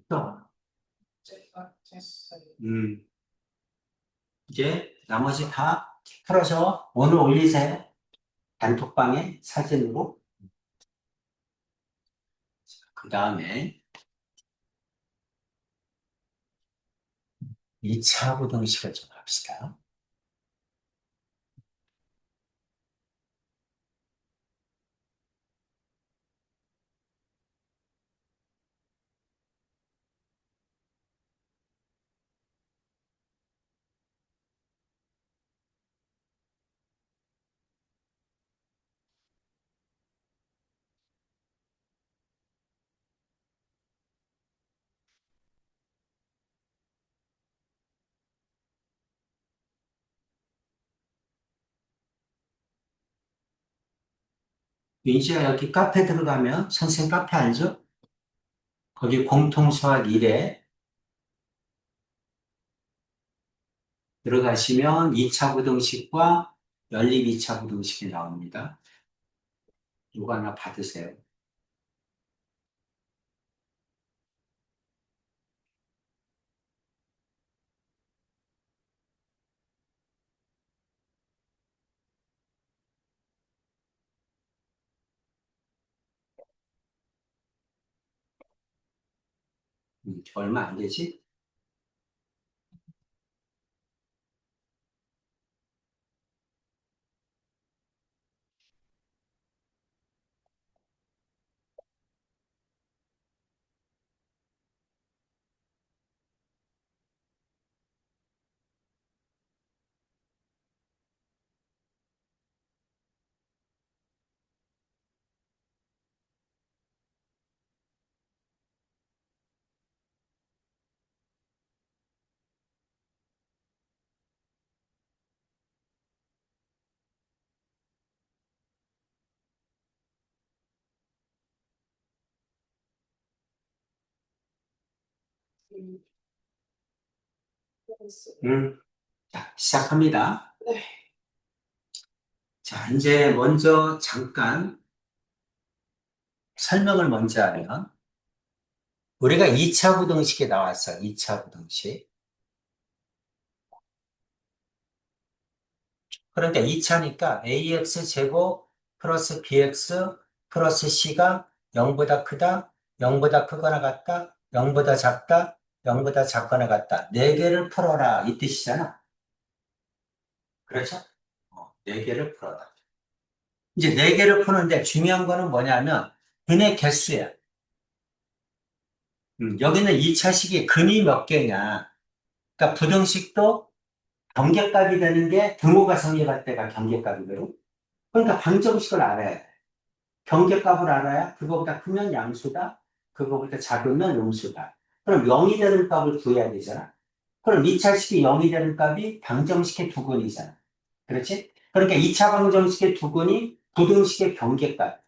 또, 음, 이제 나머지 다 풀어서 오늘 올리세요. 단톡방에 사진으로. 그 다음에 2차 부등식을 좀 합시다. 민지야, 여기 카페 들어가면, 선생님 카페 알죠? 거기 공통수학 1에 들어가시면 2차 부등식과 연립 2차 부등식이 나옵니다. 이거 하나 받으세요. 얼마 안 되지? 자, 시작합니다. 자, 이제 먼저 잠깐 설명을 먼저 하면, 우리가 2차 부등식에 나왔어, 2차 부등식. 그러니까 2차니까 ax 제곱 플러스 bx 플러스 c가 0보다 크다, 0보다 크거나 같다, 0보다 작다, 0보다 작거나 같다. 네 개를 풀어라, 이 뜻이잖아. 그렇죠? 네 개를 풀어라. 이제 네 개를 푸는데 중요한 거는 뭐냐면 근의 개수야. 여기는 2차식이 근이 몇 개냐. 그러니까 부등식도 경계값이 되는 게 등호가 성립할 때가 경계값이거든. 그러니까 방정식을 알아야 돼. 경계값을 알아야 그거보다 크면 양수다, 그거보다 작으면 음수다. 그럼 0이 되는 값을 구해야 되잖아. 그럼 2차식이 0이 되는 값이 방정식의 두근이잖아. 그렇지? 그러니까 2차 방정식의 두근이 부등식의 경계값.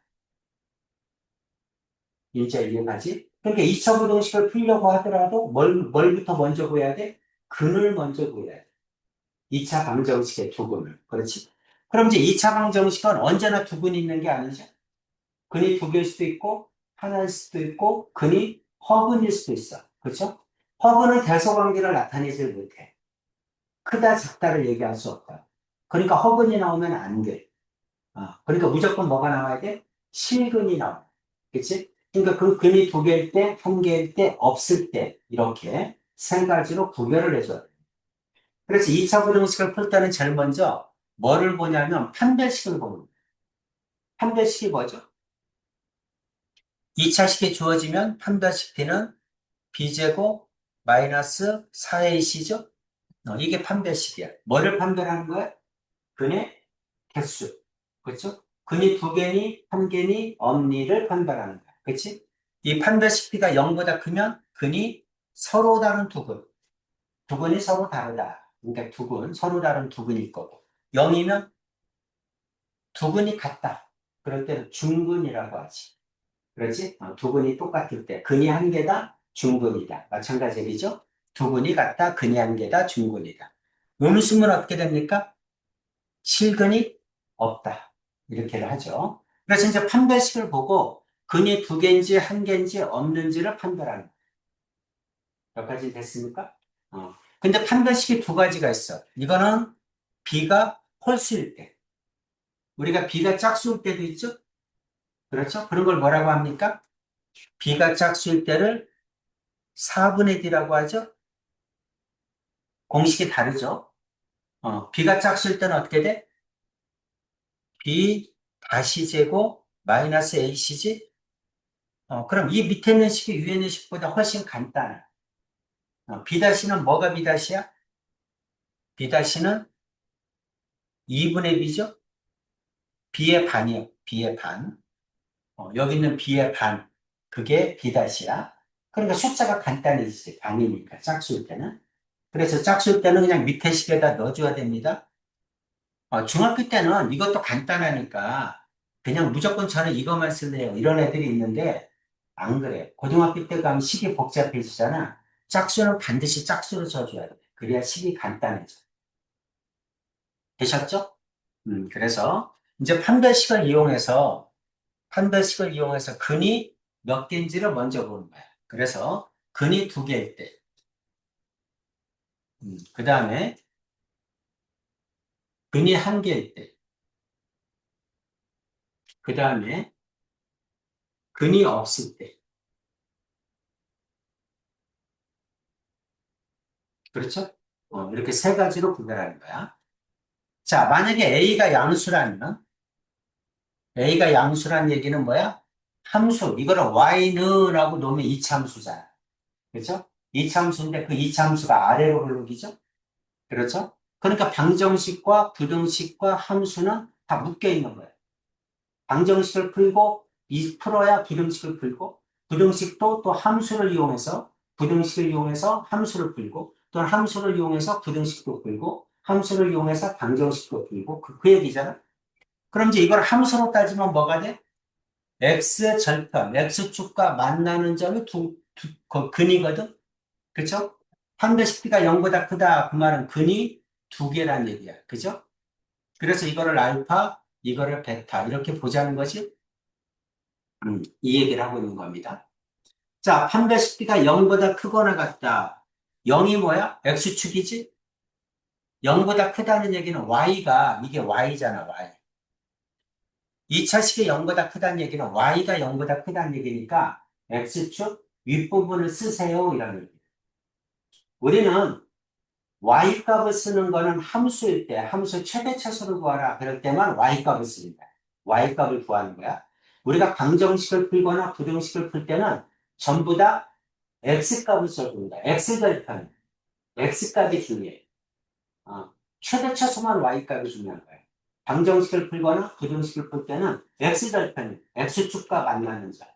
이제 이해가지? 그러니까 2차 부등식을 풀려고 하더라도 뭘부터 먼저 구해야 돼? 근을 먼저 구해야 돼. 2차 방정식의 두근을. 그렇지? 그럼 이제 2차 방정식은 언제나 두근이 있는 게 아니죠. 근이 두 개일 수도 있고, 하나일 수도 있고, 근이 허근일 수도 있어. 그렇죠? 허근은 대소관계를 나타내지 못해. 크다, 작다를 얘기할 수 없다. 그러니까 허근이 나오면 안 돼. 그러니까 무조건 뭐가 나와야 돼? 실근이 나와. 그치? 그러니까 그 근이 두 개일 때, 한 개일 때, 없을 때, 이렇게 세 가지로 구별을 해줘야 돼. 그래서 2차 부등식을 풀 때는 제일 먼저 뭐를 보냐면 판별식을 보는 거야. 판별식이 뭐죠? 2차식이 주어지면 판별식 T는 B제곱 마이너스 4AC죠? 이게 판별식이야. 뭐를 판별하는 거야? 근의 개수. 그렇죠? 근이 두 개니, 한 개니, 없니를 판별하는 거야. 그렇지? 이 판별식 B가 0보다 크면 근이 서로 다른 두 근. 두 근이 서로 다르다. 그러니까 두 근, 서로 다른 두 근일 거고. 0이면 두 근이 같다. 그럴 때는 중근이라고 하지. 그렇지? 두 근이 똑같을 때 근이 한 개다, 중근이다. 마찬가지 얘기죠? 두 근이 같다, 근이 한 개다, 중근이다. 음수는 어떻게 됩니까? 실근이 없다. 이렇게를 하죠. 그래서 이제 판별식을 보고 근이 두 개인지 한 개인지 없는지를 판별하는 거예요. 여기까지 됐습니까? 근데 판별식이 두 가지가 있어. 이거는 B가 홀수일 때. 우리가 B가 짝수일 때도 있죠? 그렇죠? 그런 걸 뭐라고 합니까? B가 짝수일 때를 4분의 D라고 하죠? 공식이 다르죠? B가 짝수일 때는 어떻게 돼? B 다시 제곱 마이너스 AC지? 그럼 이 밑에 있는 식이 위에 있는 식보다 훨씬 간단해. B 다시는 뭐가 B 다시야? B 다시는 2분의 B죠? B의 반이요. B의 반. 여기 있는 B의 반. 그게 B 다시야. 그러니까 숫자가 간단해지지. 반이니까 짝수일 때는. 그래서 짝수일 때는 그냥 밑에 식에다 넣어줘야 됩니다. 중학교 때는 이것도 간단하니까 그냥 무조건 저는 이것만 쓸래요. 이런 애들이 있는데 안 그래. 고등학교 때 가면 식이 복잡해지잖아. 짝수는 반드시 짝수로 쳐줘야 돼. 그래야 식이 간단해져. 되셨죠? 그래서 이제 판별식을 이용해서 근이 몇 개인지를 먼저 보는 거야. 그래서 근이 두 개일 때, 그 다음에 근이 한 개일 때, 그 다음에 근이 없을 때. 그렇죠? 이렇게 세 가지로 구별하는 거야. 자, 만약에 A가 양수란 얘기는 뭐야? 함수, 이거를 Y는라고 놓으면 이차함수잖아. 그렇죠? 이차함수인데 그 이차함수가 아래로 흐르기죠? 그렇죠? 그러니까 방정식과 부등식과 함수는 다 묶여 있는 거예요. 방정식을 풀고 풀어야 부등식을 풀고 부등식도 또 함수를 이용해서 부등식을 이용해서 함수를 풀고 또 함수를 이용해서 부등식도 풀고 함수를 이용해서 방정식도 풀고 그 얘기잖아. 그럼 이제 이걸 함수로 따지면 뭐가 돼? x 절편, x축과 만나는 점이 그 근이거든. 그쵸? 판별식 B가 0보다 크다. 그 말은 근이 두 개란 얘기야. 그죠? 그래서 이거를 알파, 이거를 베타 이렇게 보자는 것이 이 얘기를 하고 있는 겁니다. 자, 판별식 B가 0보다 크거나 같다. 0이 뭐야? X축이지? 0보다 크다는 얘기는 Y가, 이게 Y잖아, Y. 2차식이 0보다 크다는 얘기는 Y가 0보다 크다는 얘기니까 X축 윗부분을 쓰세요. 이런 얘기. 우리는 Y값을 쓰는 거는 함수일 때, 함수 최대차수를 구하라. 그럴 때만 Y값을 씁니다. Y값을 구하는 거야. 우리가 방정식을 풀거나 부등식을 풀 때는 전부 다 X값을 써줍니다. X절편, X값이 중요해. 최대차수만 Y값이 중요한 거예요. 방정식을 풀거나 부등식을 풀 때는 X절편, X축과 만나는 점.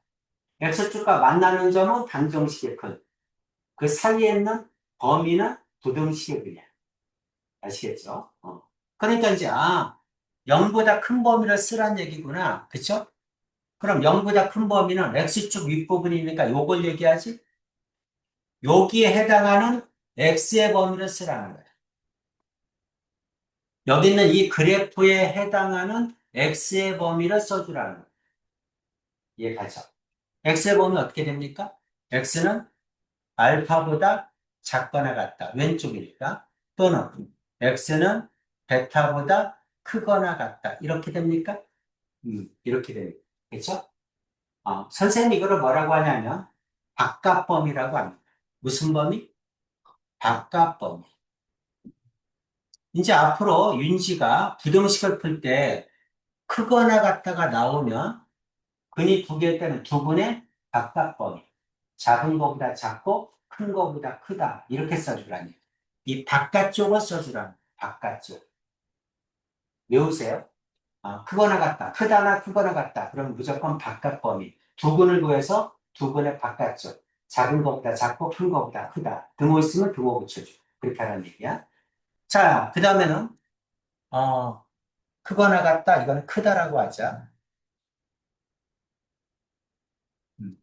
X축과 만나는 점은 방정식의 근. 그 사이에 있는 범위는 부등식의 근이야. 아시겠죠? 그러니까 이제, 0보다 큰 범위를 쓰란 얘기구나. 그쵸? 그럼 0보다 큰 범위는 X축 윗부분이니까 요걸 얘기하지? 여기에 해당하는 X의 범위를 쓰라는 거야. 여기 있는 이 그래프에 해당하는 X의 범위를 써주라는 거야. 이해가죠? X의 범위 어떻게 됩니까? X는 알파보다 작거나 같다. 왼쪽이니까. 또는 X는 베타보다 크거나 같다. 이렇게 됩니까? 이렇게 됩니다. 그렇죠? 선생님이 이거를 뭐라고 하냐면 바깥범위라고 합니다. 무슨 범위? 바깥범위. 이제 앞으로 윤지가 부등식을 풀 때 크거나 같다가 나오면 근이 두 개일 때는 두 분의 바깥범위. 작은 거보다 작고 큰 거보다 크다. 이렇게 써주라니. 이 바깥쪽을 써주라니. 바깥쪽. 외우세요. 크거나 같다. 크다나 크거나 같다. 그럼 무조건 바깥 범위. 두 근을 구해서 두 근의 바깥쪽. 작은 것보다 작고 큰 것보다 크다. 등호 있으면 등호 붙여줘. 그렇게 하라는 얘기야. 자, 그 다음에는, 크거나 같다. 이거는 크다라고 하자.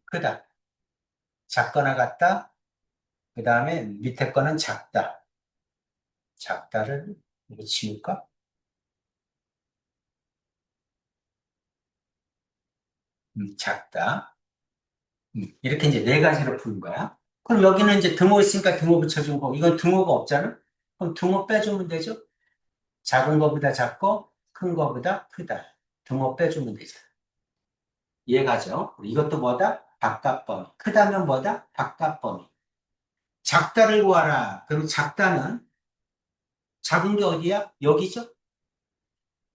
크다. 작거나 같다. 그 다음에 밑에 거는 작다. 작다를 이거 지울까? 작다. 이렇게 이제 네 가지로 푸는 거야. 그럼 여기는 이제 등호 있으니까 등호 붙여준 거. 이건 등호가 없잖아? 그럼 등호 빼주면 되죠? 작은 거보다 작고 큰 거보다 크다. 등호 빼주면 되잖아. 이해가죠? 이것도 뭐다? 바깥범위. 크다면 뭐다? 바깥범위. 작다를 구하라. 그럼 작다는 작은 게 어디야? 여기죠?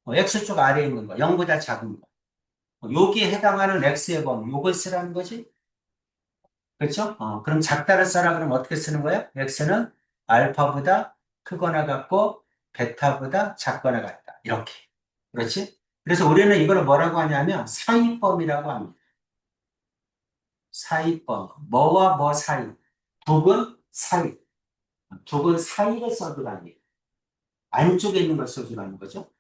X축 아래에 있는 거. 0보다 작은 거. 여기에 해당하는 X의 범위. 요걸 쓰라는 거지? 그렇죠? 그럼 작다를 써라 그러면 어떻게 쓰는 거야? X는 알파보다 크거나 같고 베타보다 작거나 같다. 이렇게. 그렇지? 그래서 우리는 이걸 뭐라고 하냐면 사이범위라고 합니다. 사이범위. 뭐와 뭐 사이. 두근 사이. 두근 사이를 써주라는 게 안쪽에 있는 걸 써주라는 거죠.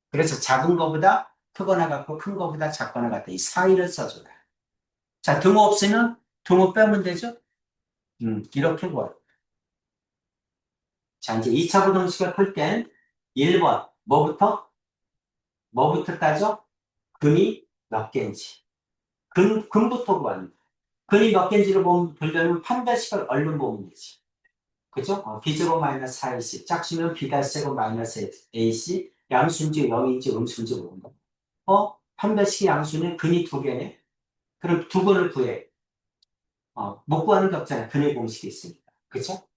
그래서 작은 거보다 크거나 같고 큰 거보다 작거나 같다. 이 사이를 써줘라. 자, 등호 없으면 등호 빼면 되죠? 이렇게 구할. 자, 이제 2차 부등식을 풀 땐 1번 뭐부터 따져? 근이 몇 개인지. 근부터 구합니다. 근이 몇 개인지를 보려면 판별식을 얼른 보면 되지. 그죠? B 제곱 마이너스 4AC. 짝수면 B 제곱 마이너스 AC. 양수인지 0인지 음수인지 모른다. 판별식이 양수는 근이 두 개네. 그럼 두 근을 구해. 못 구하는 게 없잖아요. 근의 공식이 있으니까. 그쵸?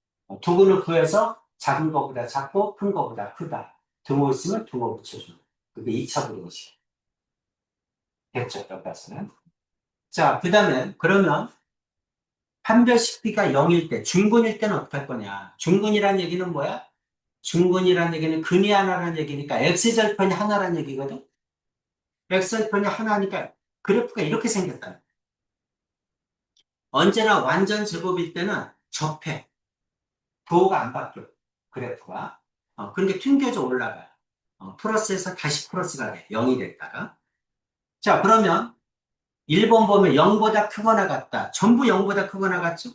두 근을 구해서 작은 거보다 작고 큰 거보다 크다. 등호 있으면 등호 붙여주는. 그게 2차 부등식. 됐죠? 여기까지는. 자, 그 다음에 그러면 판별식 B가 0일 때, 중근일 때는 어떻게 할 거냐? 중근이란 얘기는 뭐야? 중근이란 얘기는 근이 하나라는 얘기니까 X절편이 하나라는 얘기거든? X절편이 하나니까 그래프가 이렇게 생겼다. 언제나 완전 제곱일 때는 접해. 부호가 안 바뀌어. 그래프가. 그러니까 튕겨져 올라가요. 플러스에서 다시 플러스가 돼. 0이 됐다가. 자, 그러면 1번 보면 0보다 크거나 같다. 전부 0보다 크거나 같죠?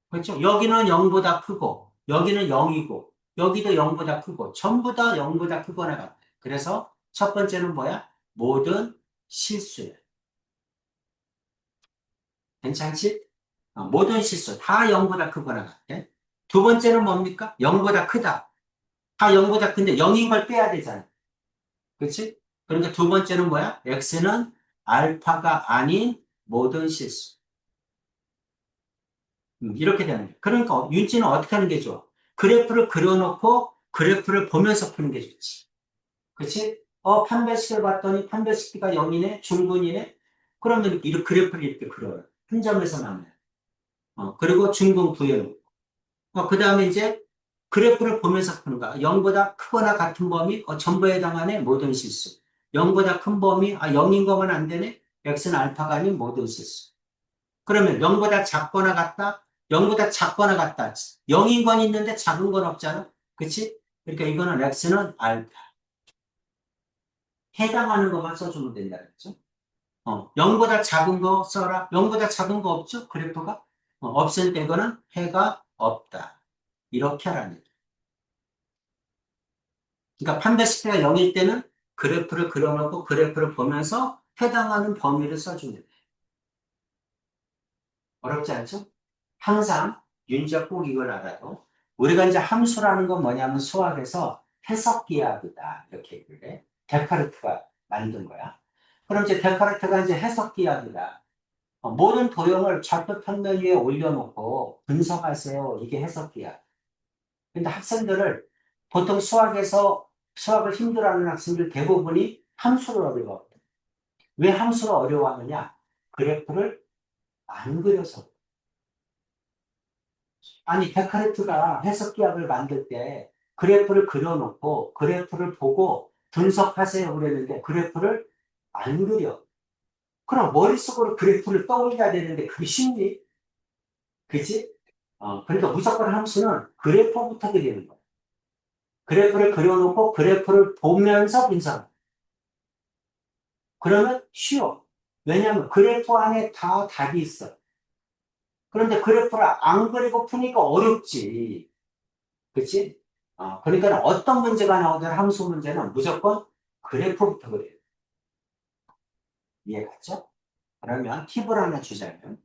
그렇죠? 여기는 0보다 크고, 여기는 0이고, 여기도 0보다 크고, 전부 다 0보다 크거나 같다. 그래서 첫 번째는 뭐야? 모든 실수야. 괜찮지? 모든 실수. 다 0보다 크거나 같아. 두 번째는 뭡니까? 0보다 크다. 다 0보다 큰데 0인 걸 빼야 되잖아. 그렇지? 그러니까 두 번째는 뭐야? X는 알파가 아닌 모든 실수. 이렇게 되는 거야. 그러니까 윤지는 어떻게 하는 게 좋아? 그래프를 그려놓고 그래프를 보면서 푸는 게 좋지. 그렇지? 판별식을 봤더니 판별식 B가 0이네? 중근이네? 그러면 이 그래프를 이렇게 그려요. 한 점에서 나오네. 그리고 중근 구해놓고. 그 다음에 이제 그래프를 보면서 푸는 거야. 0보다 크거나 같은 범위, 전부에 해당하네, 모든 실수. 0보다 큰 범위, 0인 거면 안 되네? x는 알파가 아닌 모든 실수. 그러면 0보다 작거나 같다? 0보다 작거나 같다. 0인 건 있는데 작은 건 없잖아? 그치? 그러니까 이거는 x는 알파. 해당하는 것만 써주면 된다 그랬죠? 0보다 작은 거 써라. 0보다 작은 거 없죠? 그래프가? 없으니까 이거는 해가 없다. 이렇게 하라는 얘기. 그러니까 판별식가 0일 때는 그래프를 그려놓고 그래프를 보면서 해당하는 범위를 써주면 돼. 어렵지 않죠? 항상 윤지가 꼭 이걸 알아도 우리가 이제 함수라는 건 뭐냐면 수학에서 해석기하이다 이렇게 얘기를 해. 데카르트가 만든 거야. 그럼 이제 데카르트가 이제 해석기하이다. 모든 도형을 좌표 평면 위에 올려놓고 분석하세요. 이게 해석기하. 근데 학생들을 보통 수학에서 수학을 힘들어하는 학생들 대부분이 함수를 어려워해요. 왜 함수를 어려워하느냐? 그래프를 안 그려서. 아니, 데카르트가 해석기학을 만들 때 그래프를 그려놓고 그래프를 보고 분석하세요 그랬는데 그래프를 안 그려. 그럼 머릿속으로 그래프를 떠올려야 되는데 그게 쉽니? 그치? 그러니까 무조건 함수는 그래프부터 그리는 거야. 그래프를 그려놓고 그래프를 보면서 분석. 그러면 쉬워. 왜냐하면 그래프 안에 다 답이 있어. 그런데 그래프를 안 그리고 푸니까 어렵지. 그치? 그러니까 어떤 문제가 나오든 함수 문제는 무조건 그래프부터 그래요. 이해갔죠? 그러면 팁을 하나 주자면,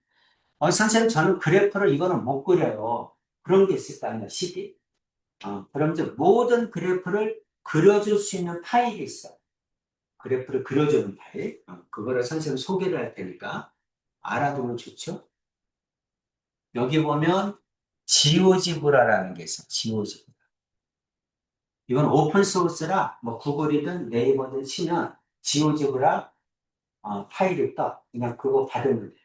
선생님, 저는 그래프를 이거는 못 그려요. 그런 게 있을 거 아니야, 식이. 그럼 이제 모든 그래프를 그려줄 수 있는 파일이 있어. 그래프를 그려주는 파일. 그거를 선생님 소개를 할 테니까 알아두면 좋죠. 여기 보면 지오지브라라는 게 있어. 지오지브라. 이건 오픈 소스라 뭐 구글이든 네이버든 치면 지오지브라 파일이 떠. 그냥 그거 받으면 돼.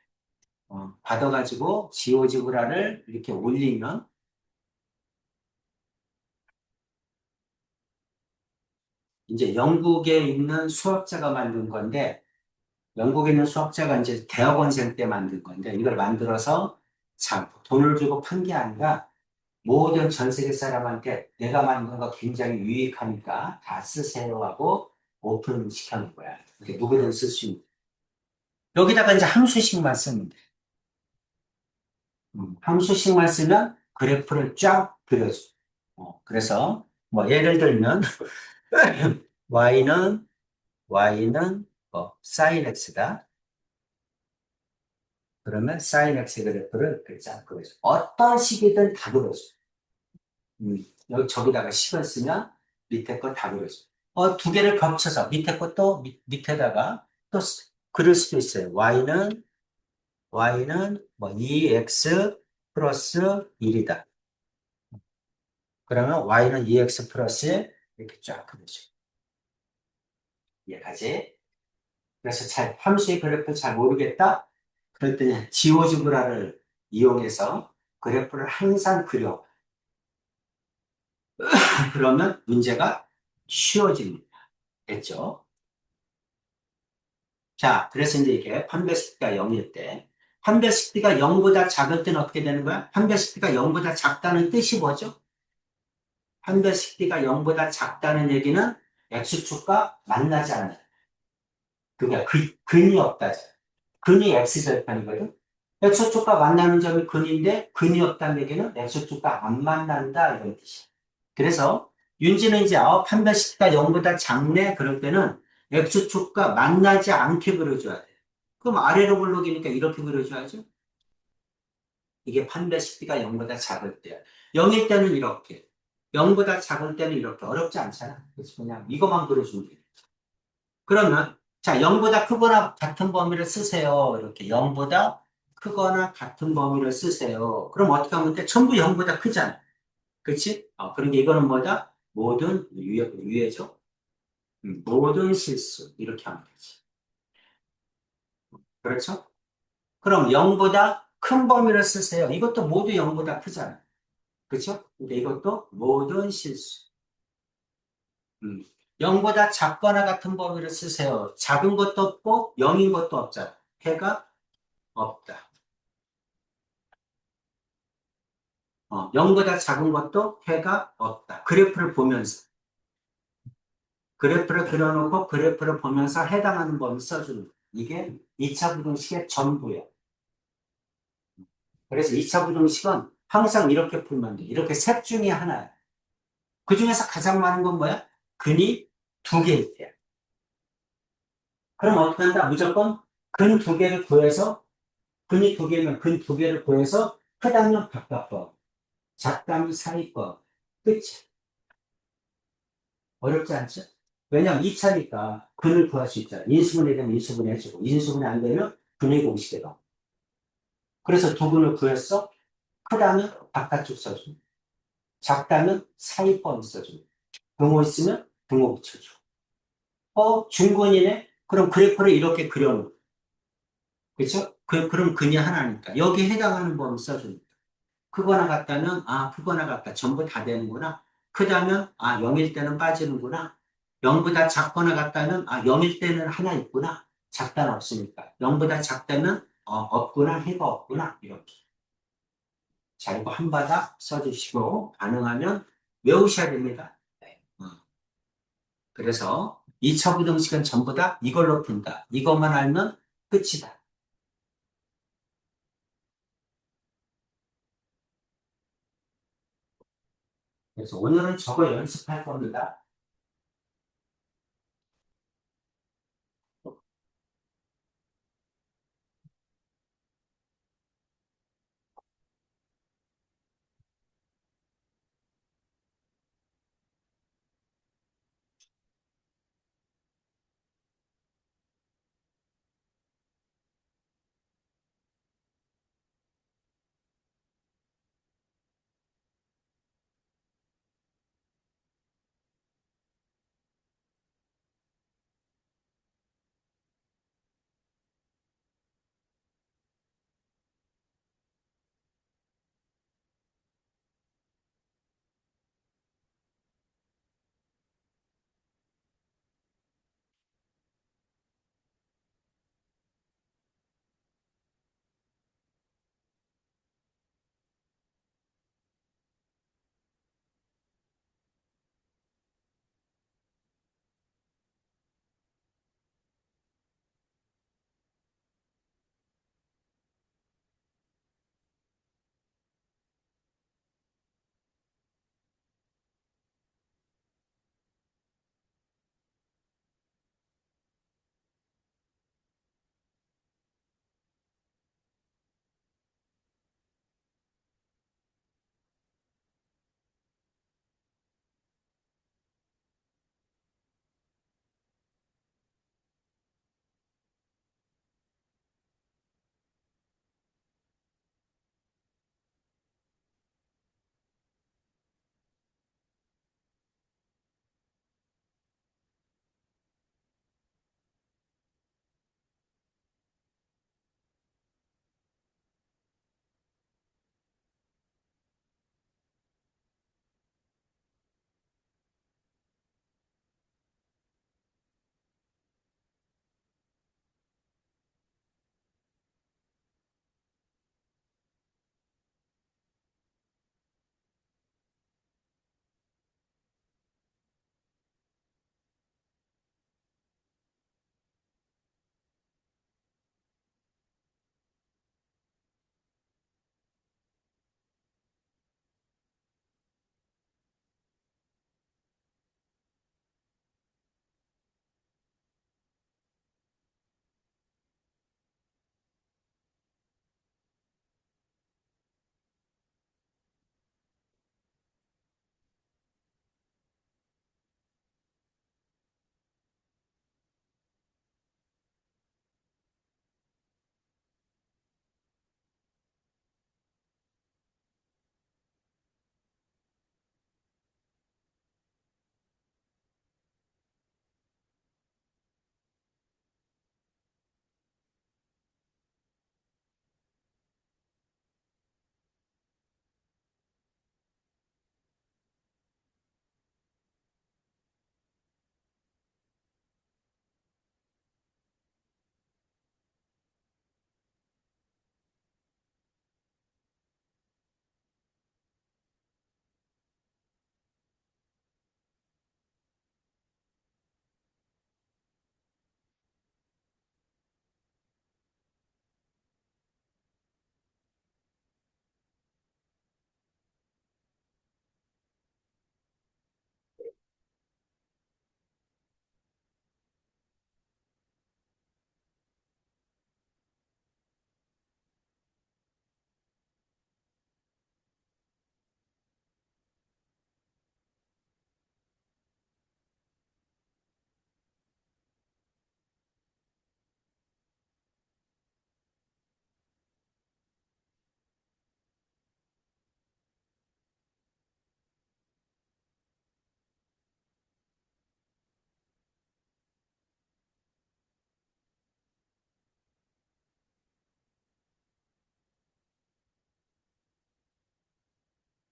받아가지고 지오지브라를 이렇게 올리면 이제 영국에 있는 수학자가 만든 건데 영국에 있는 수학자가 이제 대학원생 때 만든 건데 이걸 만들어서 참 돈을 주고 판 게 아니라 모든 전 세계 사람한테 내가 만든 거 굉장히 유익하니까 다 쓰세요 하고 오픈 시켜놓은 거야. 이렇게 누구든 쓸 수 있는. 여기다가 이제 함수식만 쓰면 돼. 함수식만 쓰면 그래프를 쫙 그려줘. 그래서 뭐 예를 들면 y는 sin x다. 그러면 sin x 그래프를 이렇게 쫙 그려줘. 어떤 식이든 다 그려줘. 여기 저기다가 식을 쓰면 밑에 거 다 그려줘. 두 개를 겹쳐서 밑에 것도 밑에다가 또 그릴 수도 있어요. y는 뭐 2x 플러스 1이다. 그러면 y는 2x 플러스 1 이렇게 쫙 그려줘. 이해가지? 그래서 함수의 그래프 잘 모르겠다? 그럴 때는 지오지브라를 이용해서 그래프를 항상 그려. 그러면 문제가 쉬워집니다. 됐죠? 자, 그래서 이제 이게 판별식비가 0일 때, 판별식비가 0보다 작을 때는 어떻게 되는 거야? 판별식비가 0보다 작다는 뜻이 뭐죠? 판별식비가 0보다 작다는 얘기는 x축과 만나지 않는. 그게 근이 없다. 근이 x절편이거든. x축과 만나는 점이 근인데 근이 없다는 얘기는 x축과 안 만난다 이런 뜻이야. 그래서 윤지는 이제 판별식비가 0보다 작네 그럴 때는 x축과 만나지 않게 그려줘야 돼. 그럼 아래로 볼록이니까 이렇게 그려줘야죠. 이게 판별식비가 0보다 작을 때야. 0일 때는 이렇게. 0보다 작을 때는 이렇게. 어렵지 않잖아. 그래서 그냥 이것만 그려주면 돼. 그러면 자 0보다 크거나 같은 범위를 쓰세요. 이렇게 0보다 크거나 같은 범위를 쓰세요. 그럼 어떻게 하면 돼? 전부 0보다 크잖아. 그렇지? 그러니까 이거는 뭐다? 모든 유예죠. 모든 실수 이렇게 하면 되지. 그렇죠? 그럼 0보다 큰 범위를 쓰세요. 이것도 모두 0보다 크잖아. 그렇죠? 근데 이것도 모든 실수. 음. 0보다 작거나 같은 범위를 쓰세요. 작은 것도 없고 0인 것도 없잖아. 해가 없다. 0보다 작은 것도 해가 없다. 그래프를 보면서. 그래프를 그려놓고 그래프를 보면서 해당하는 범위 써주는 거. 이게 2차 부등식의 전부예요. 그래서 2차 부등식은 항상 이렇게 풀면 돼. 이렇게 셋 중에 하나야. 그 중에서 가장 많은 건 뭐야? 근이 두 개일 때야. 그럼 어떻게 한다? 무조건 근 두 개를 구해서, 근이 두 개면 근 두 개를 구해서 크다면 바깥법, 작다면 사이법. 끝이. 어렵지 않죠? 왜냐면 2차니까 근을 구할 수 있잖아. 인수분해 되면 인수분해 해주고, 인수분해 안 되면 분해 공식에 넣어. 그래서 두 근을 구했어? 크다면 바깥쪽 써주고, 작다면 사이법 써주고, 등호 있으면 등호 붙여줘. 중근이네? 그럼 그래프를 이렇게 그려놓고. 그렇죠? 그럼 근이 하나니까. 여기에 해당하는 범위 써줍니다. 크거나 같다면, 크거나 같다. 전부 다 되는구나. 크다면, 0일 때는 빠지는구나. 0보다 작거나 같다면, 0일 때는 하나 있구나. 작다는 없으니까. 0보다 작다면, 없구나. 해가 없구나. 이렇게. 자, 이거 한 바닥 써주시고, 가능하면 외우셔야 됩니다. 네. 그래서 2차 부등식은 전부 다 이걸로 푼다. 이것만 알면 끝이다. 그래서 오늘은 저거 연습할 겁니다.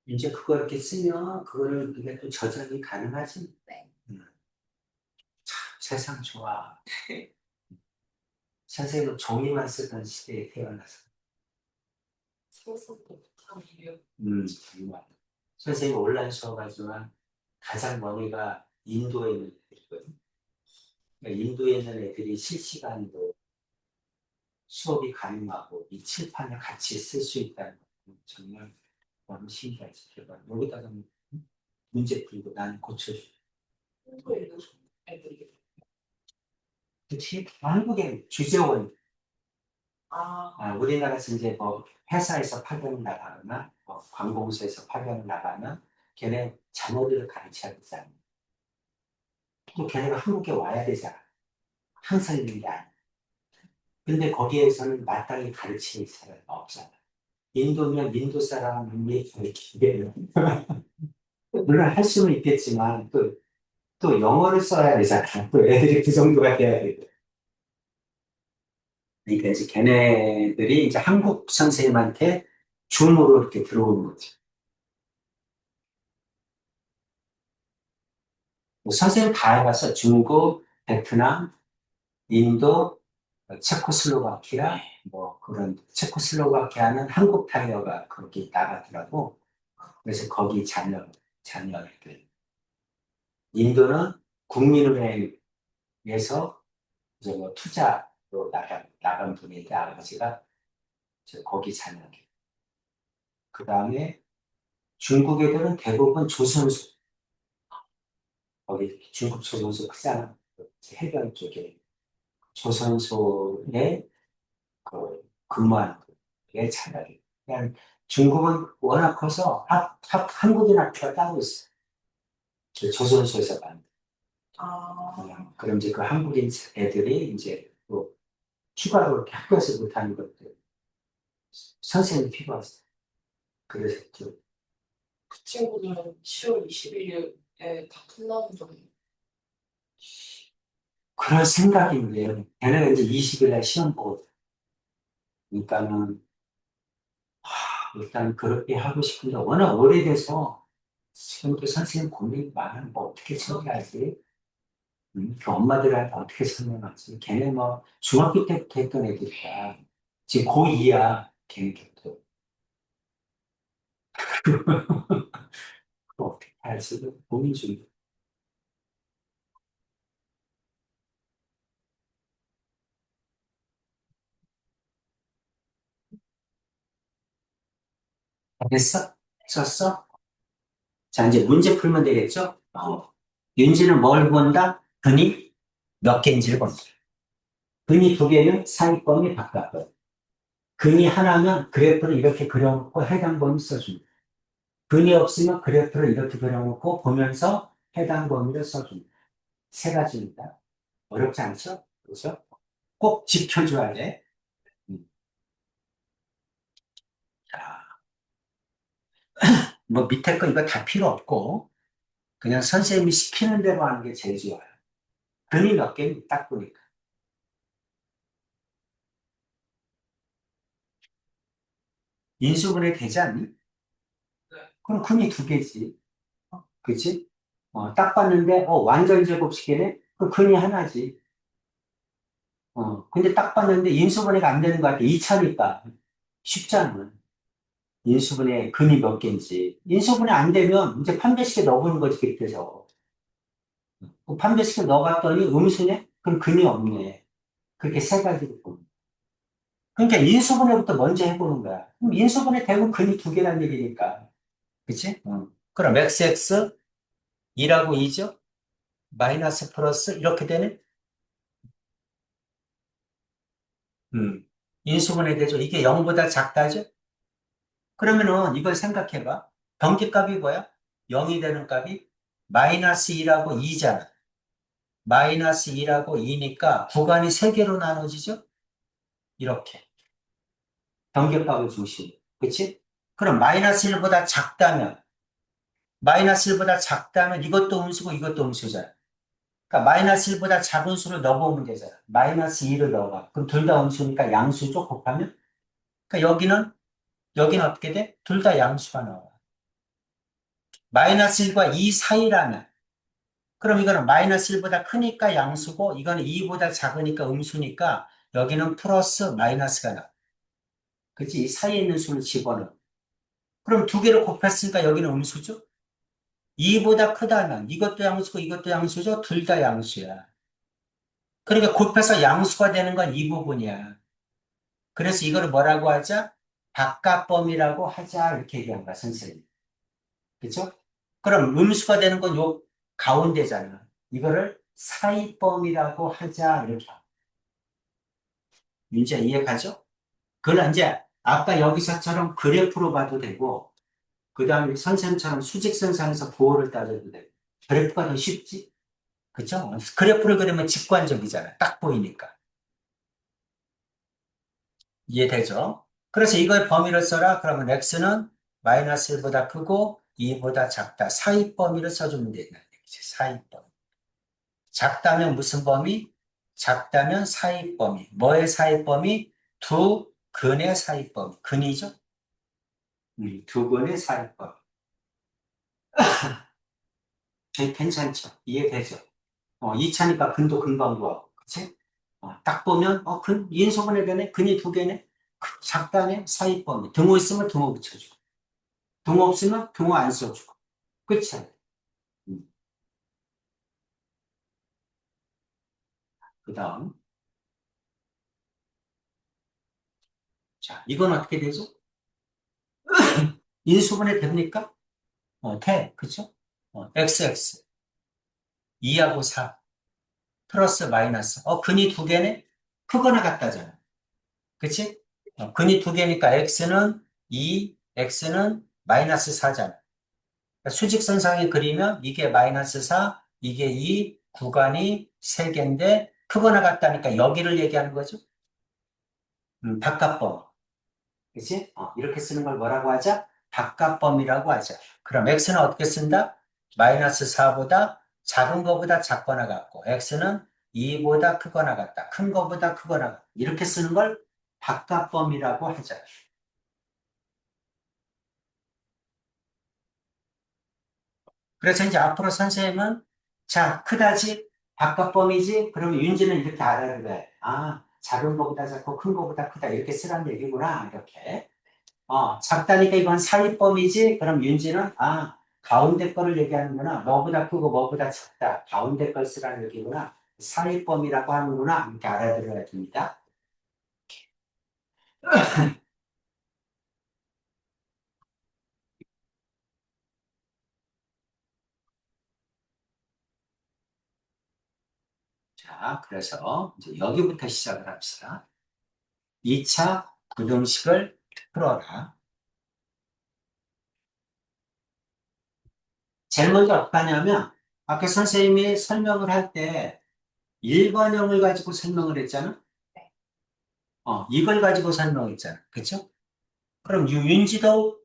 이제 그거 이렇게 쓰면 그거를 그게 또 저장이 가능하지. 네. 참 세상 좋아. 선생님은 종이만 쓰던 시대에 태어나서. 상상도 못한 일이요. 정말. 선생님 온라인 수업 하지만 가장 머리가 인도에 있는 애들이거든. 그러니까 인도에 있는 애들이 실시간으로 수업이 가능하고 이 칠판을 같이 쓸 수 있다는 건 정말 너무 신기하지. 제가 여기다가 문제 풀고 나는 고쳐줘. 한국에 있는 애들이. 그치? 한국의 주재원, 우리나라에서 이제 뭐 회사에서 파견을 나가거나 뭐 관공서에서 파견을 나가면 걔네 자녀들을 가르쳐야 되잖아. 또 걔네가 한국에 와야 되잖아. 항상 있는 게 아니야. 근데 거기에서는 마땅히 가르치는 사람이 없잖아. 인도면 인도 사람이 가르치게 물론 할 수는 있겠지만 또 영어를 써야 되잖아. 또 애들이 그 정도가 돼야 되고. 그러니까 이제 걔네들이 이제 한국 선생님한테 줌으로 이렇게 들어오는 거지. 뭐 선생님 다 해봤어. 중국, 베트남, 인도, 체코슬로바키아, 뭐 그런 체코슬로바키아는 한국 타이어가 거기 나가더라고. 그래서 거기 자녀들. 인도는 국민은행에서 이제 뭐 투자로 나간 분인데 아버지가 이제 거기 자녀들. 그 다음에 중국 애들은 대부분 조선소. 거기 중국 조선소 크잖아. 해변 쪽에 조선소에 근무하는 게 차라리. 그냥 중국은 워낙 커서 한국인 학교가 따로 있어. 그 조선소에서 만든. 그럼 이제 그 한국인 애들이 이제 또 추가로 이렇게 학교에서 못하는 것들 선생님이 필요하지. 그래서 또 그 친구들은 10월 21일에 다 끝나는 거예요. 그런 생각인데 걔네가 이제 20일 날 시험 보거든. 그러니까는 일단 그렇게 하고 싶은데 워낙 오래돼서 지금도 선생님 고민이 많은 뭐 어떻게 처리하지? 그 엄마들한테 어떻게 설명하지? 걔네 뭐 중학교 때부터 했던 애들이야. 지금 고2야 걔네들도. 그거 어떻게 할지 고민 중이야. 됐어? 썼어? 자 이제 문제 풀면 되겠죠? 윤지는 뭘 본다? 근이 몇 개인지를 본다. 근이 두 개는 상위권이 바깥권. 근이 하나면 그래프를 이렇게 그려놓고 해당 범위 써줍니다. 근이 없으면 그래프를 이렇게 그려놓고 보면서 해당 범위를 써줍니다. 세 가지입니다. 어렵지 않죠? 그렇죠? 꼭 지켜줘야 돼. 음. 자, 뭐 밑에 거 이거 다 필요 없고 그냥 선생님이 시키는 대로 하는 게 제일 좋아요. 근이 몇 개는 딱 보니까. 인수분해 되지 않니? 그럼 근이 두 개지. 그치? 딱 봤는데, 완전 제곱식이네? 그 근이 하나지. 근데 딱 봤는데 인수분해가 안 되는 것 같아. 2차니까. 쉽잖아. 인수분해 근이 몇 개인지. 인수분해 안 되면 이제 판별식에 넣어보는 거지, 그때서. 그 판별식에 넣어봤더니 음수네? 그럼 근이 없네. 그렇게 세 가지로 보는. 그러니까 인수분해부터 먼저 해보는 거야. 그럼 인수분해 되면 근이 두 개란 얘기니까. 그치? 그럼 XX 2라고 2죠? 마이너스 플러스 이렇게 되네? 인수분해 되죠? 이게 0보다 작다죠? 그러면은 이걸 생각해봐. 변기값이 뭐야? 0이 되는 값이 마이너스 2라고 2잖아. 마이너스 2라고 2니까 구간이 3개로 나눠지죠? 이렇게. 변기값을 중심. 그치? 그럼 마이너스 1보다 작다면, 마이너스 1보다 작다면 이것도 음수고 이것도 음수잖아. 그러니까 마이너스 1보다 작은 수를 넣어보면 되잖아. 마이너스 2를 넣어봐. 그럼 둘 다 음수니까 양수죠? 곱하면? 그러니까 여기는 어떻게 돼? 둘 다 양수가 나와. 마이너스 1과 2 사이라면, 그럼 이거는 마이너스 1보다 크니까 양수고, 이거는 2보다 작으니까 음수니까, 여기는 플러스 마이너스가 나. 그치? 이 사이에 있는 수를 집어넣어. 그럼 두 개를 곱했으니까 여기는 음수죠? 2보다 크다면, 이것도 양수고, 이것도 양수죠? 둘 다 양수야. 그러니까 곱해서 양수가 되는 건 이 부분이야. 그래서 이거를 뭐라고 하자? 바깥범위라고 하자. 이렇게 얘기한 거야, 선생님. 그죠? 그럼 음수가 되는 건 요 가운데잖아. 이거를 사이범위라고 하자. 이렇게. 문제 이해가죠? 그걸 이제 아까 여기서처럼 그래프로 봐도 되고, 그 다음에 선생님처럼 수직선상에서 부호를 따져도 되고, 그래프가 더 쉽지? 그죠? 그래프를 그리면 직관적이잖아. 딱 보이니까. 이해되죠? 그래서 이걸 범위를 써라. 그러면 x는 마이너스 1보다 크고 2보다 작다. 사이 범위를 써주면 된다는 얘기지. 사이 범위. 작다면 무슨 범위? 작다면 사이 범위. 뭐의 사이 범위? 두 근의 사이 범위. 근이죠? 두 근의 사이 범위. 괜찮죠? 이해되죠? 2차니까 근도 근방도 그치? 딱 보면, 인수분해 되네? 근이 두 개네? 작다네? 사이 범위. 등호 있으면 등호 붙여주고. 등호 없으면 등호 안 써주고. 그치? 그 다음. 자, 이건 어떻게 되죠? 인수분해 됩니까? 돼. 그쵸? XX. 2하고 4. 플러스 마이너스. 근이 두 개네? 크거나 같다잖아. 그치? 근이 두 개니까 X는 2, X는 마이너스 4잖아. 수직선상에 그리면 이게 마이너스 4, 이게 2, 구간이 3개인데 크거나 같다니까 여기를 얘기하는 거죠? 바깥범. 그치? 이렇게 쓰는 걸 뭐라고 하자? 바깥범위라고 하자. 그럼 x는 어떻게 쓴다? 마이너스 4보다 작은 거보다 작거나 같고, x는 2보다 크거나 같다. 큰 거보다 크거나 같다. 이렇게 쓰는 걸 바깥범위라고 하자. 그래서 이제 앞으로 선생님은, 자, 크다지? 바깥범위지? 그러면 윤지는 이렇게 알아야 돼. 작은 거보다 작고 큰 거보다 크다. 이렇게 쓰라는 얘기구나. 이렇게. 작다니까 이건 사이범위지? 그럼 윤지는, 가운데 거를 얘기하는구나. 뭐보다 크고 뭐보다 작다. 가운데 걸 쓰라는 얘기구나. 사이범위라고 하는구나. 이렇게 알아들어야 됩니다. 자, 그래서 이제 여기부터 시작을 합시다. 2차 부등식을 풀어라. 제일 먼저 어떻게 하냐면, 아까 선생님이 설명을 할 때 일반형을 가지고 설명을 했잖아? 이걸 가지고 설명했잖아. 그쵸? 그럼 윤지도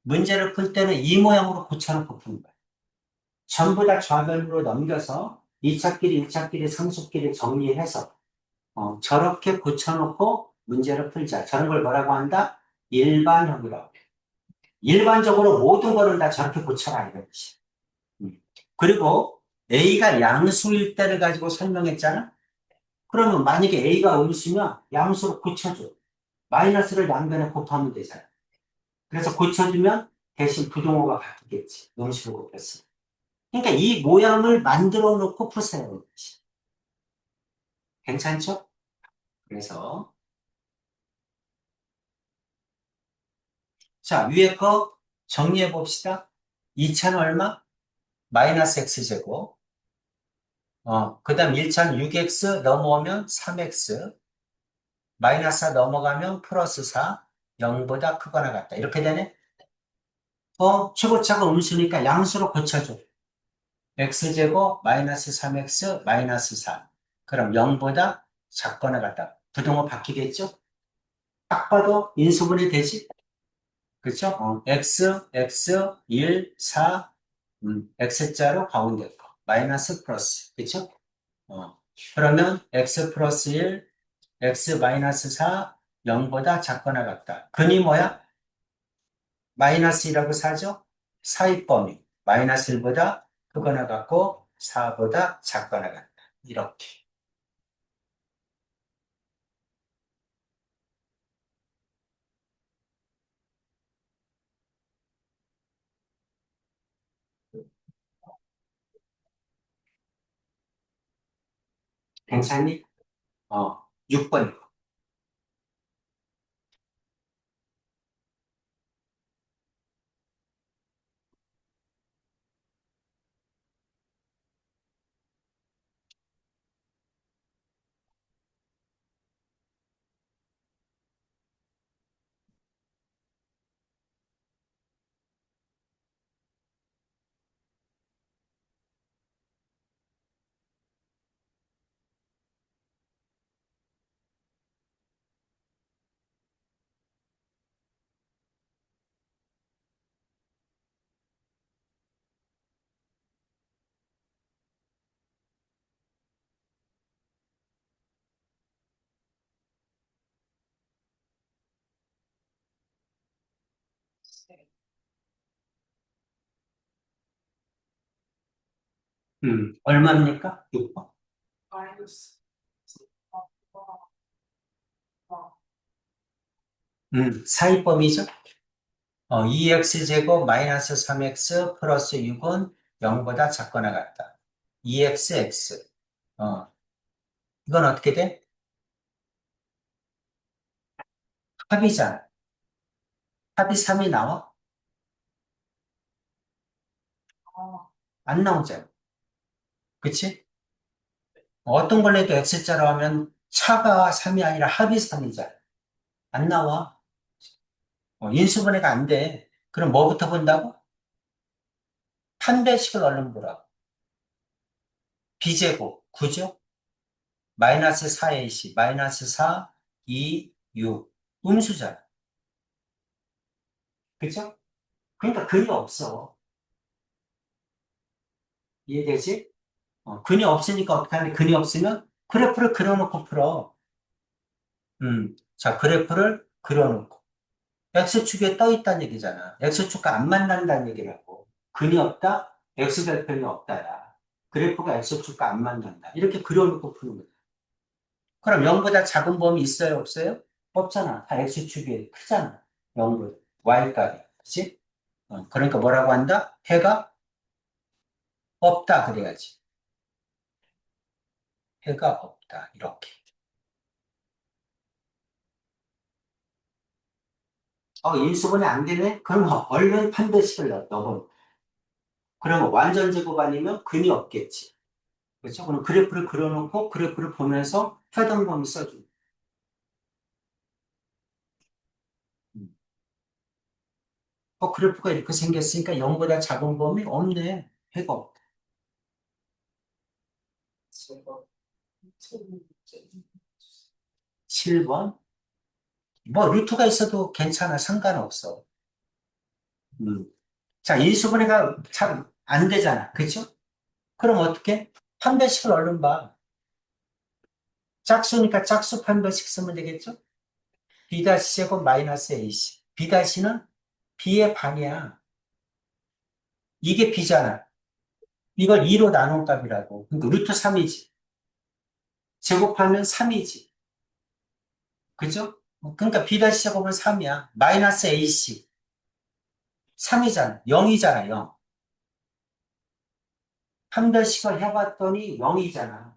문제를 풀 때는 이 모양으로 고쳐놓고 푸는 거야. 전부 다 좌변으로 넘겨서 2차끼리, 1차끼리, 상수끼리 정리해서 저렇게 고쳐놓고 문제를 풀자. 저런 걸 뭐라고 한다? 일반형이라고 해. 일반적으로 모든 거를 다 저렇게 고쳐라 이런 뜻이야. 음. 그리고 A가 양수일 때를 가지고 설명했잖아? 그러면 만약에 A가 음수면 양수로 고쳐줘. 마이너스를 양변에 곱하면 되잖아. 그래서 고쳐주면 대신 부동호가 바뀌겠지. 음수로 곱했으면. 그러니까 이 모양을 만들어 놓고 푸세요. 괜찮죠? 그래서, 자, 위에 거 정리해 봅시다. 2차는 얼마? 마이너스 x제곱. 그 다음 1차는 6x 넘어오면 3x. 마이너스 4 넘어가면 플러스 4. 0보다 크거나 같다. 이렇게 되네? 최고차가 음수니까 양수로 고쳐줘. x제곱 마이너스 3x 마이너스 4. 그럼 0보다 작거나 같다. 부동호 바뀌겠죠? 딱 봐도 인수분해 되지? 그쵸? x, 1, 4, x자로 가운데 거. 마이너스 플러스. 그쵸? 그러면 x 플러스 1, x 마이너스 4, 0보다 작거나 같다. 근이 뭐야? 마이너스 1하고 4죠? 사이 범위. 마이너스 1보다 크거나 같고 4보다 작거나 같다. 이렇게. 괜찮니? 6번. 얼마입니까? 6번. 마이너스. 아, 아, 아. 사이범위죠? 2x제곱 마이너스 3x 플러스 6은 0보다 작거나 같다. 2x. 이건 어떻게 돼? 합이잖아. 합이 3이 나와? 아, 안 나오잖아. 그치? 어떤 걸 해도 x자로 하면 차가 3이 아니라 합이 3이잖아. 안 나와. 인수분해가 안 돼. 그럼 뭐부터 본다고? 판별식을 얼른 보라고. b제곱 9죠? 마이너스 4ac, 마이너스 4, 2, 6. 음수잖아. 그죠? 그러니까 근이 없어. 이해되지? 근이 없으니까 어떻게 하는데 근이 없으면 그래프를 그려놓고 풀어. 자, 그래프를 그려놓고. X축에 떠 있다는 얘기잖아. X축과 안 만난다는 얘기라고. 근이 없다? X절편이 없다야. 그래프가 X축과 안 만난다. 이렇게 그려놓고 푸는 거야. 그럼 0보다 작은 범위 있어요? 없어요? 없잖아. 다 X축이 크잖아. 0보다. Y값이. 그치? 그러니까 뭐라고 한다? 해가 없다. 그래야지. 해가 없다. 이렇게. 인수분해 안 되네? 그럼 얼른 판별식을 넣어. 그러면 완전 제곱 아니면 근이 없겠지. 그렇죠? 그럼 그래프를 그려놓고 그래프를 보면서 회전범위 써줘. 음. 그래프가 이렇게 생겼으니까 0보다 작은 범위 없네. 해가 없다. 제가 유튜브 이제 7번. 뭐 루트가 있어도 괜찮아. 상관없어. 음. 자, 인수분해가 잘 안 되잖아. 그렇죠? 그럼 어떻게? 판별식을 얼른 봐. 짝수니까 짝수 판별식 쓰면 되겠죠? B-제곱 마이너스 AC. B-는 B의 반이야. 이게 B잖아. 이걸 2로 나눈 값이라고. 그러니까 루트 3이지. 제곱하면 3이지. 그죠? 그러니까 B-제곱은 3이야. 마이너스 AC. 3이잖아. 0이잖아, 0. 판별식을 해봤더니 0이잖아.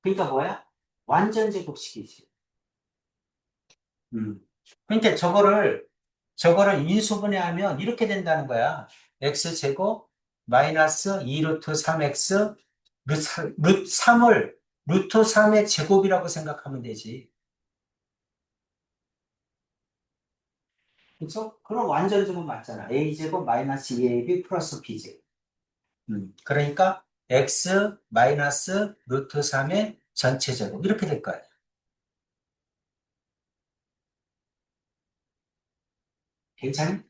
그러니까 뭐야? 완전 제곱식이지. 음. 그러니까 저거를 인수분해하면 이렇게 된다는 거야. x제곱 마이너스 2 루트 3x 루트 3을 루트 3의 제곱이라고 생각하면 되지. 그렇죠? 그럼 완전 제곱 맞잖아. a제곱 마이너스 2ab 플러스 b제곱. 그러니까 x 마이너스 루트 3의 전체 제곱 이렇게 될 거야. 괜찮니?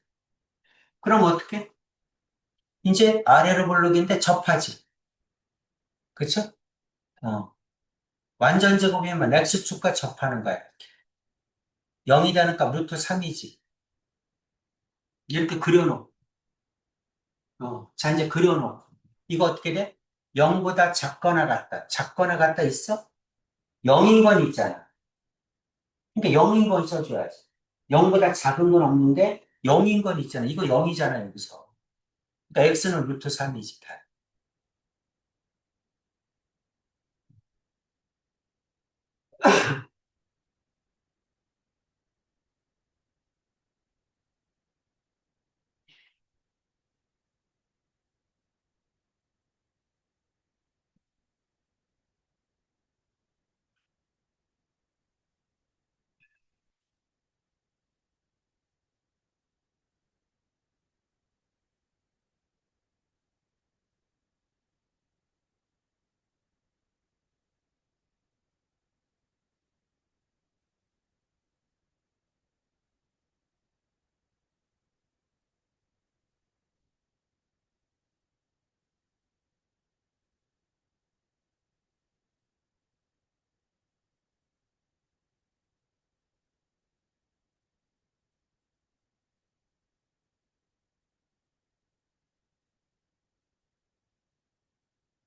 그럼 어떻게? 이제 아래로 볼록인데 접하지. 그렇죠? 어. 완전 제곱이면 x축과 접하는 거야. 0이 되니까 루트 3이지. 이렇게 그려놓고. 자, 이제 그려놓고. 이거 어떻게 돼? 0보다 작거나 같다. 작거나 같다 있어? 0인 건 있잖아. 그러니까 0인 건 써줘야지. 0보다 작은 건 없는데 0인 건 있잖아. 이거 0이잖아, 여기서. 그러니까 x는 루트 3이지.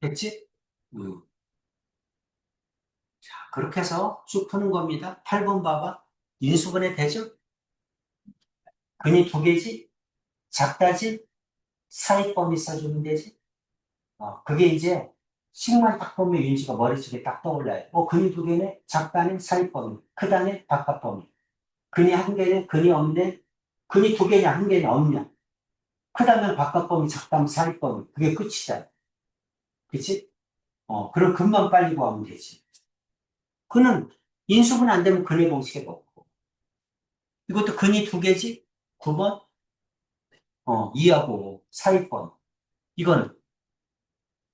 됐지? 음. 그렇게 해서 쭉 푸는 겁니다. 8번 봐봐. 인수분해 되죠? 근이 두 개지? 작다지? 사익범위 써주면 되지? 그게 이제 식만 딱 보면 윤지가 머릿속에 딱 떠올라요. 근이 두 개네? 작다네? 사익범위. 크다네? 바깥범위. 근이 한 개네? 근이 없네? 근이 두 개냐? 한 개냐? 없냐? 크다면 바깥범위, 작다면 사익범위. 그게 끝이잖아. 그치? 그럼 근만 빨리 구하면 되지. 근은 인수분해 안 되면 근의 공식에 넣고. 이것도 근이 두 개지? 9번? 2하고 4위권. 이거는,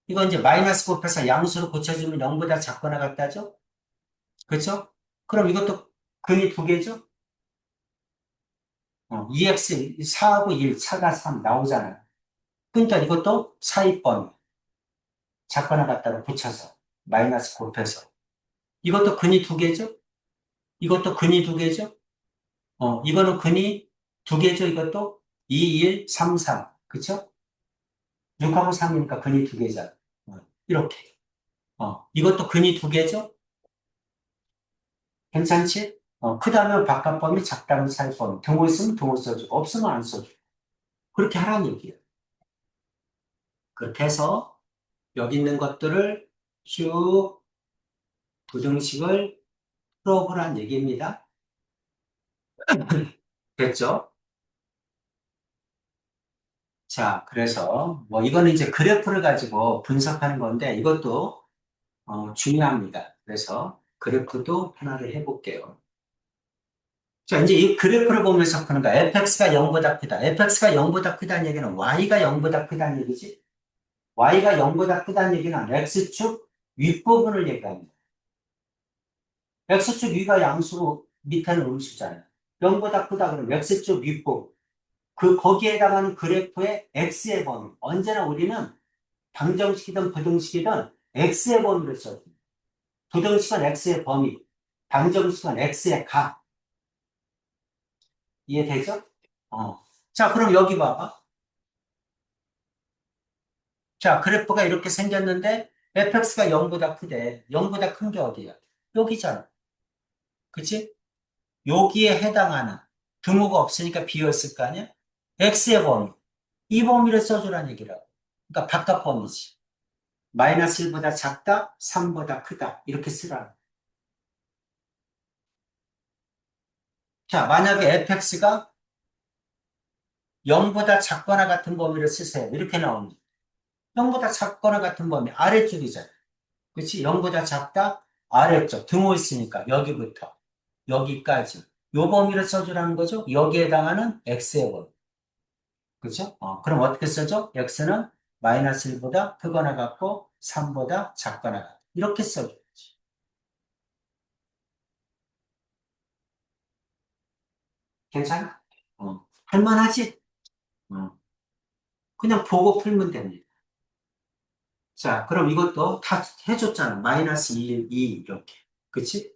이거 이제 마이너스 곱해서 양수로 고쳐주면 0보다 작거나 같다죠? 그렇죠? 그럼 이것도 근이 두 개죠? 2x, 4하고 1, 차가 3 나오잖아요. 그러니까 이것도 4위권 작거나 같다로 붙여서 마이너스 곱해서. 이것도 근이 두 개죠? 이것도 근이 두 개죠? 이거는 근이 두 개죠? 이것도 2, 1, 3, 3. 그쵸? 6하고 3이니까 근이 두 개잖아. 이렇게. 이것도 근이 두 개죠? 괜찮지? 크다면 바깥범위, 작다면 살범위. 등호 있으면 등호 써주고, 없으면 안 써주고. 그렇게 하라는 얘기예요. 그렇게 해서 여기 있는 것들을 쭉 부등식을 풀어보라는 얘기입니다. 됐죠? 자, 그래서 뭐 이거는 이제 그래프를 가지고 분석하는 건데 이것도 중요합니다. 그래서 그래프도 하나를 해볼게요. 자, 이제 이 그래프를 보면서 푸는 거야. fx가 0보다 크다. fx가 0보다 크다는 얘기는 y가 0보다 크다는 얘기지. y가 0보다 크다는 얘기는 x축 윗부분을 얘기합니다. x축 위가 양수고 밑에는 음수잖아요. 0보다 크다 그러면 x축 윗부분. 거기에 해당하는 그래프의 x의 범위. 언제나 우리는 방정식이든 부등식이든 x의 범위를 써요. 부등식은 x의 범위, 방정식은 x의 값. 이해되죠? 자, 그럼 여기 봐봐. 자, 그래프가 이렇게 생겼는데 fx가 0보다 크대. 0보다 큰 게 어디야? 여기잖아. 그치? 여기에 해당하는 등호가 없으니까 비어있을 거 아니야? x의 범위. 이 범위를 써주라는 얘기라고. 그러니까 바깥 범위지. 마이너스 1보다 작다, 3보다 크다. 이렇게 쓰라. 자, 만약에 fx가 0보다 작거나 같은 범위를 쓰세요. 이렇게 나옵니다. 0보다 작거나 같은 범위, 아래쪽이잖아. 그치? 0보다 작다, 아래쪽. 등호 있으니까, 여기부터, 여기까지. 요 범위를 써주라는 거죠. 여기에 해당하는 x의 범위. 그죠? 그럼 어떻게 써줘? x는 마이너스 1보다 크거나 같고, 3보다 작거나 같다. 이렇게 써줘야지. 괜찮아? 할만하지? 어. 그냥 보고 풀면 됩니다. 자, 그럼 이것도 다 해줬잖아. 마이너스 1, 2, 이렇게. 그치?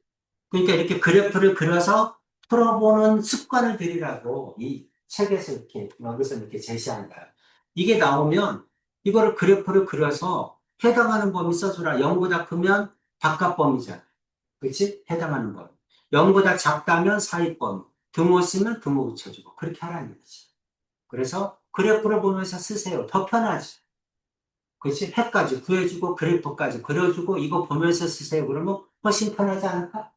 그러니까 이렇게 그래프를 그려서 풀어보는 습관을 들이라고 이 책에서 이렇게, 여기서 이렇게 제시한 거야. 이게 나오면 이거를 그래프를 그려서 해당하는 범위 써주라. 0보다 크면 바깥 범위잖아. 그렇지? 해당하는 범위. 0보다 작다면 사이 범위. 등호 쓰면 등호 붙여주고. 그렇게 하라는 거지. 그래서 그래프를 보면서 쓰세요. 더 편하지. 그렇지? 해까지 구해주고 그래프까지 그려주고 이거 보면서 쓰세요. 그러면 훨씬 편하지 않을까?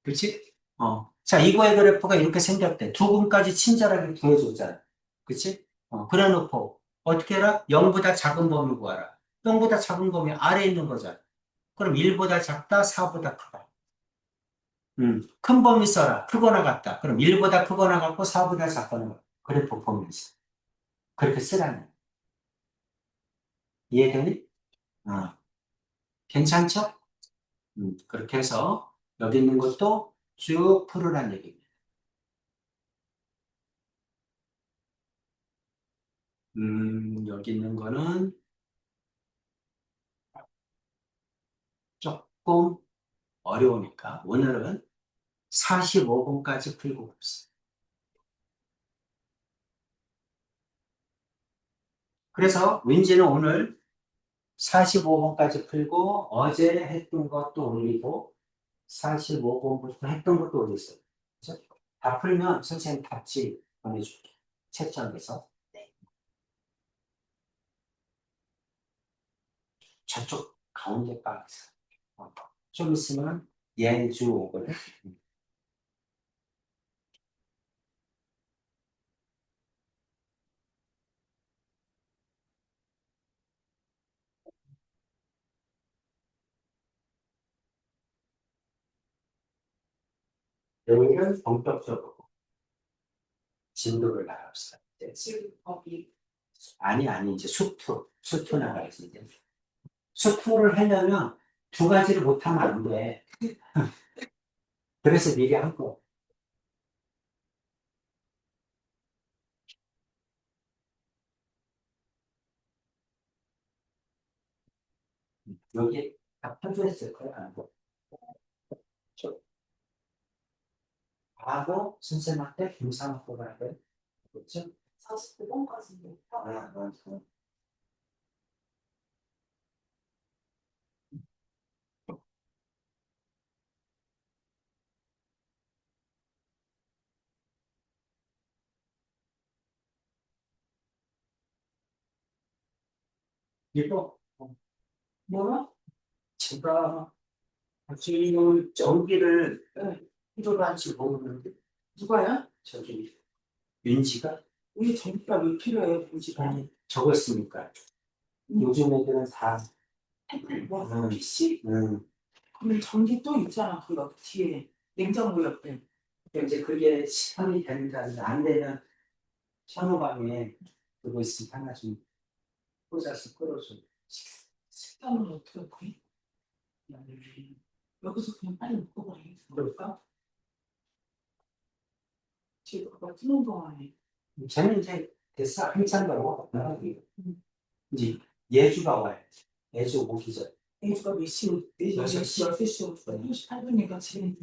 그렇지? 자, 이거의 그래프가 이렇게 생겼대. 두 근까지 친절하게 구해줬잖아. 그렇지? 그래놓고 어떻게 해라? 0보다 작은 범위 구하라. 0보다 작은 범위 아래에 있는 거잖아. 그럼 1보다 작다, 4보다 크다. 큰 범위 써라. 크거나 같다. 그럼 1보다 크거나 같고 4보다 작거나 같다. 그래프 보면서. 그렇게 쓰라는 거야. 이해되니? 어, 괜찮죠? 그렇게 해서 여기 있는 것도 쭉 풀으란 얘기입니다. 여기 있는 거는 조금 어려우니까 오늘은 45분까지 풀고 봅시다. 그래서 윈지는 오늘 45분까지 풀고 어제 했던 것도 올리고 45분부터 했던 것도 올렸어요. 그죠? 다 풀면 선생님 답지 보내줄게. 채점해서. 네. 저쪽 가운데 방에서. 좀 있으면 예주 오거든. 여기는 본격적으로 진도를 나갑시다. 이제 지금 거기 아니, 이제 수투 나가야지, 이제. 수투를 하려면 두 가지를 못하면 안 돼. 그래서 미리 한 거. 여기 다 표시했을 거야, 안 돼. 하고, 선생님한테 김상학고 가야 돼. 그렇죠? 49번까지인데 이거, 뭐야? 제가 지금 전기를 네. 필요로 할지 모르는데, 누가요? 저기, 윤지가? 우리 전기가 왜 필요해요, 보지가? 아니, 적었으니까. 요즘 애들은 다, 뭐, 음. PC? 음, 그럼 전기 또 있잖아, 그 옆 뒤에. 냉장고 옆에. 이제 그게 시험이 되는지 안 되면 현호방에 그거 있으면 하나 좀 꽂아서 끌어줘. 식단은 어떻게 해? 여기서 그냥 빨리 먹고 가야겠어. 그럴까? 지금 그거 뜨는 동안에. 쟤는 이제 됐어. 한참 걸고. 음. 이제 예주가 와요. 예주 오기 전. 애주가 몇 시, 4시, 6시, 6시, 38분이니까 지금